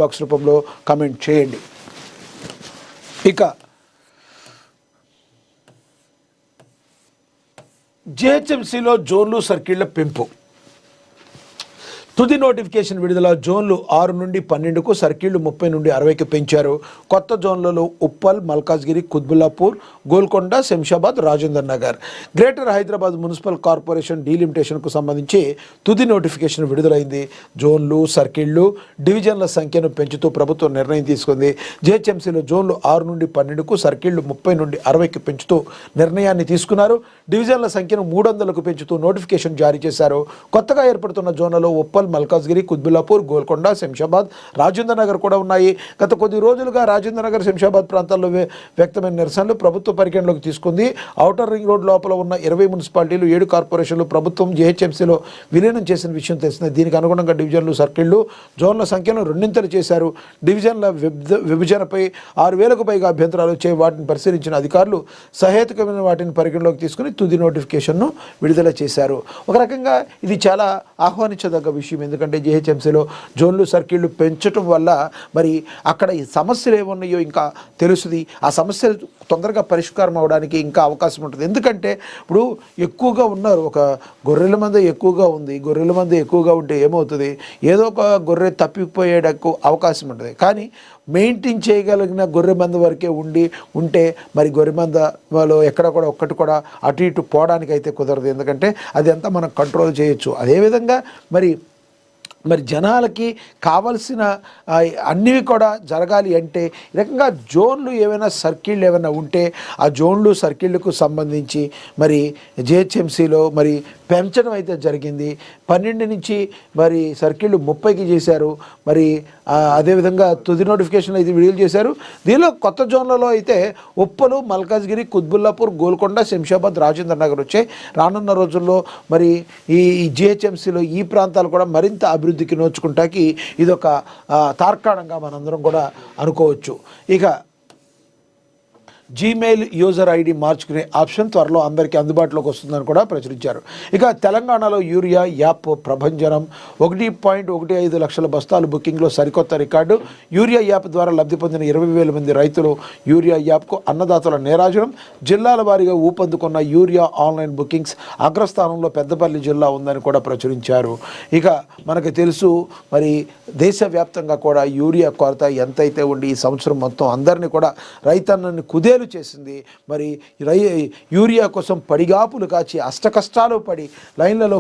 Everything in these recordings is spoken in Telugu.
బాక్స్ రూపంలో కామెంట్ చేయండి. ఇక జిహెచ్ఎంసీలో జోన్లు సర్కిళ్ల పెంపు తుది నోటిఫికేషన్ విడుదల. జోన్లు 6 నుండి 12కు, సర్కిళ్లు 30 నుండి 60కి పెంచారు. కొత్త జోన్లలో Uppal, Malkajgiri, Quthbullapur, Golconda, Shamshabad, Rajendranagar. Greater Hyderabad municipal corporation డీలిమిటేషన్కు సంబంధించి తుది నోటిఫికేషన్ విడుదలైంది. జోన్లు, సర్కిళ్లు, డివిజన్ల సంఖ్యను పెంచుతూ ప్రభుత్వం నిర్ణయం తీసుకుంది. జిహెచ్ఎంసీలో జోన్లు 6 నుండి 12కు, సర్కిళ్లు 30 నుండి 60కి పెంచుతూ నిర్ణయాన్ని తీసుకున్నారు. డివిజన్ల సంఖ్యను 300కు పెంచుతూ నోటిఫికేషన్ జారీ చేశారు. కొత్తగా ఏర్పడుతున్న జోన్లలో ఉప్పల్, మల్కాజ్గిరి, కుత్బుల్లాపూర్, గోల్కొండ, శంషాబాద్, రాజేందర్ నగర్ కూడా ఉన్నాయి. గత కొద్ది రోజులుగా రాజేందర్ నగర్, శంషాబాద్ ప్రాంతాల్లో వ్యక్తమైన నిరసనలు ప్రభుత్వ పరిగణలోకి తీసుకుంది. ఔటర్ రింగ్ రోడ్ లోపల ఉన్న 20 మున్సిపాలిటీలు, 7 కార్పొరేషన్లు ప్రభుత్వం జిహెచ్ఎంసీలో విలీనం చేసిన విషయం తెలిసింది. దీనికి అనుగుణంగా డివిజన్లు, సర్కిళ్లు, జోన్ల సంఖ్యను రెండింతలు చేశారు. డివిజన్ల విభజనపై 6,000కు పైగా అభ్యంతరాలు వచ్చాయి. వాటిని పరిశీలించిన అధికారులు సహేతుకమైన వాటిని పరిగణలోకి తీసుకుని తుది నోటిఫికేషన్ను విడుదల చేశారు. ఒక రకంగా ఇది చాలా ఆహ్వానించదగ్గ విషయం. ఎందుకంటే జిహెచ్ఎంసీలో జోన్లు, సర్కిళ్లు పెంచడం వల్ల మరి అక్కడ ఈ సమస్యలు ఏమున్నాయో ఇంకా తెలుస్తుంది. ఆ సమస్యలు తొందరగా పరిష్కారం అవడానికి ఇంకా అవకాశం ఉంటుంది. ఎందుకంటే ఇప్పుడు ఎక్కువగా ఉన్నారు, ఒక గొర్రెల మంద ఎక్కువగా ఉంది. గొర్రెల మంద ఎక్కువగా ఉంటే ఏమవుతుంది, ఏదో ఒక గొర్రె తప్పిపోయేటకు అవకాశం ఉంటుంది. కానీ మెయింటైన్ చేయగలిగిన గొర్రె మంద వరకే ఉంటే మరి గొర్రె మందలో ఎక్కడ కూడా ఒక్కటి కూడా అటు ఇటు పోవడానికి అయితే కుదరదు. ఎందుకంటే అది అంతా మనం కంట్రోల్ చేయొచ్చు. అదేవిధంగా మరి జనాలకి కావలసిన అన్నీ కూడా జరగాలి అంటే ఈ రకంగా జోన్లు ఏమైనా, సర్కిళ్ళు ఏమైనా ఉంటే ఆ జోన్లు, సర్కిళ్లకు సంబంధించి మరి జిహెచ్ఎంసీలో మరి పెంచడం అయితే జరిగింది. 12 నుంచి మరి సర్కిళ్ళు 30కి చేశారు. మరి అదేవిధంగా తుది నోటిఫికేషన్ అయితే విడుదల చేశారు. దీనిలో కొత్త జోన్లలో అయితే ఉప్పలు, మల్కాజ్గిరి, కుత్బుల్లాపూర్, గోల్కొండ, శంషాబాద్, రాజేందర్ నగర్ వచ్చాయి. రానున్న రోజుల్లో మరి ఈ జిహెచ్ఎంసీలో ఈ ప్రాంతాలు కూడా మరింత అభివృద్ధికి నోచుకుంటాకి ఇదొక తార్కాణంగా మనందరం కూడా అనుకోవచ్చు. ఇక జీమెయిల్ యూజర్ ఐడి మార్చుకునే ఆప్షన్ త్వరలో అందరికీ అందుబాటులోకి వస్తుందని కూడా ప్రచురించారు. ఇక తెలంగాణలో యూరియా యాప్ ప్రభంజనం. 1.15 లక్షల బస్తాలు బుకింగ్లో సరికొత్త రికార్డు. యూరియా యాప్ ద్వారా లబ్ధి పొందిన 20,000 మంది రైతులు. యూరియా యాప్కు అన్నదాతల నీరాజనం. జిల్లాల వారీగా ఊపందుకున్న యూరియా ఆన్లైన్ బుకింగ్స్. అగ్రస్థానంలో పెద్దపల్లి జిల్లా ఉందని కూడా ప్రచురించారు. ఇక మనకు తెలుసు మరి దేశవ్యాప్తంగా కూడా యూరియా కొరత ఎంతైతే ఉండి ఈ సంవత్సరం మొత్తం అందరినీ కూడా రైతన్నని కుదేలు చేసింది. మరి యూరియా కోసం పడిగాపులు కాచి అష్టకష్టాలు పడి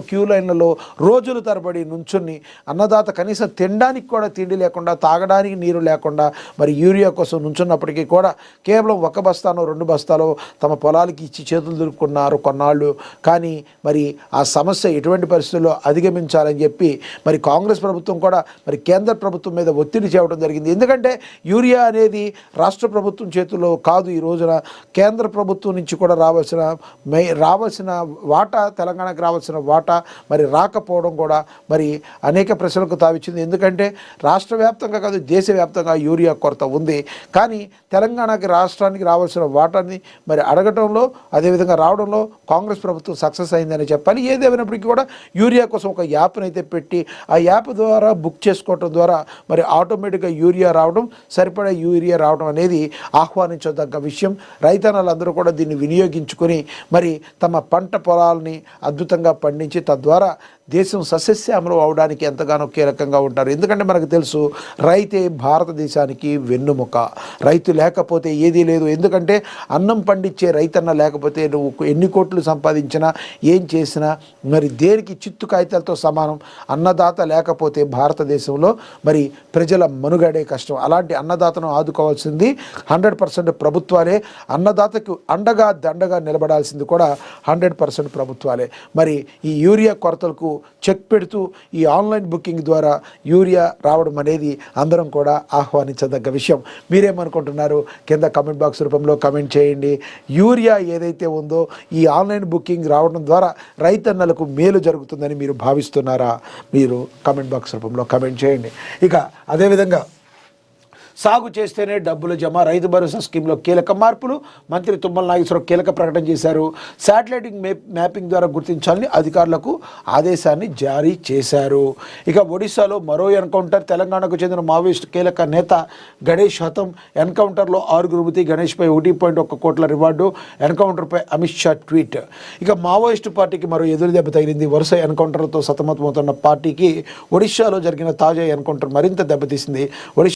క్యూ లైన్లలో రోజులు తరబడి నుంచుని అన్నదాత కనీసం తినడానికి కూడా తిండి లేకుండా, తాగడానికి నీరు లేకుండా మరి యూరియా కోసం నుంచున్నప్పటికీ కూడా కేవలం 1 బస్తానో 2 బస్తాలో తమ పొలాలకి ఇచ్చి చేతులు దులుపుకున్నారు కొన్నాళ్ళు. కానీ మరి ఆ సమస్య ఎటువంటి పరిస్థితుల్లో అధిగమించాలని చెప్పి మరి కాంగ్రెస్ ప్రభుత్వం కూడా మరి కేంద్ర ప్రభుత్వం మీద ఒత్తిడి చేయడం జరిగింది. ఎందుకంటే యూరియా అనేది రాష్ట్ర ప్రభుత్వం చేతుల్లో కాదు. ఈ రోజున కేంద్ర ప్రభుత్వం నుంచి కూడా రావాల్సిన వాటా, తెలంగాణకు రావాల్సిన వాటా మరి రాకపోవడం కూడా మరి అనేక ప్రశ్నలకు తావిచ్చింది. ఎందుకంటే రాష్ట్ర వ్యాప్తంగా కాదు, దేశవ్యాప్తంగా యూరియా కొరత ఉంది. కానీ తెలంగాణకి, రాష్ట్రానికి రావాల్సిన వాటాని మరి అడగటంలో, అదేవిధంగా రావడంలో కాంగ్రెస్ ప్రభుత్వం సక్సెస్ అయిందని చెప్పాలి. ఏదేమైనప్పటికీ కూడా యూరియా కోసం ఒక యాప్ని అయితే పెట్టి ఆ యాప్ ద్వారా బుక్ చేసుకోవడం ద్వారా మరి ఆటోమేటిక్గా యూరియా రావడం, సరిపడా యూరియా రావడం అనేది ఆహ్వానించదగ్గ విషయం. రైతన్నలందరూ కూడా దీన్ని వినియోగించుకొని మరి తమ పంట పొలాలని అద్భుతంగా పండించి తద్వారా దేశం సస్యశ్యామలం అవడానికి ఎంతగానో కీలకంగా ఉంటారు. ఎందుకంటే మనకు తెలుసు రైతే భారతదేశానికి వెన్నుముక. రైతు లేకపోతే ఏదీ లేదు. ఎందుకంటే అన్నం పండించే రైతన్న లేకపోతే నువ్వు ఎన్ని కోట్లు సంపాదించినా, ఏం చేసినా మరి దేనికి చిత్తు కాగితాలతో సమానం. అన్నదాత లేకపోతే భారతదేశంలో మరి ప్రజల మనుగడే కష్టం. అలాంటి అన్నదాతను ఆదుకోవాల్సింది 100% ప్రభుత్వాలే. అన్నదాతకు అండగా దండగా నిలబడాల్సింది కూడా 100% ప్రభుత్వాలే. మరి ఈ యూరియా కొరతలకు చెక్ పెడుతూ ఈ ఆన్లైన్ బుకింగ్ ద్వారా యూరియా రావడం అనేది అందరం కూడా ఆహ్వానించదగ్గ విషయం. మీరేమనుకుంటున్నారు? కింద కామెంట్ బాక్స్ రూపంలో కామెంట్ చేయండి. యూరియా ఏదైతే ఉందో ఈ ఆన్లైన్ బుకింగ్ రావడం ద్వారా రైతన్నలకు మేలు జరుగుతుందని మీరు భావిస్తున్నారా? మీరు కామెంట్ బాక్స్ రూపంలో కామెంట్ చేయండి. ఇక అదేవిధంగా సాగు చేస్తేనే డబ్బులు జమ, రైతు భరోసా స్కీమ్లో కీలక మార్పులు. మంత్రి తుమ్మల నాగేశ్వరరావు కీలక ప్రకటన చేశారు. శాటిలైట్ మ్యాపింగ్ ద్వారా గుర్తించాలని అధికారులకు ఆదేశాన్ని జారీ చేశారు. ఇక ఒడిశాలో మరో ఎన్కౌంటర్. తెలంగాణకు చెందిన మావోయిస్టు కీలక నేత గణేష్ హతం. ఎన్కౌంటర్లో 6 మృతి. గణేష్పై 1.1 కోట్ల రివార్డు. ఎన్కౌంటర్పై అమిత్ షా ట్వీట్. ఇక మావోయిస్టు పార్టీకి మరో ఎదురు దెబ్బ తగిలింది. వరుస ఎన్కౌంటర్లతో సతమతమవుతున్న పార్టీకి ఒడిశాలో జరిగిన తాజా ఎన్కౌంటర్ మరింత దెబ్బతీసింది. ఒడిశా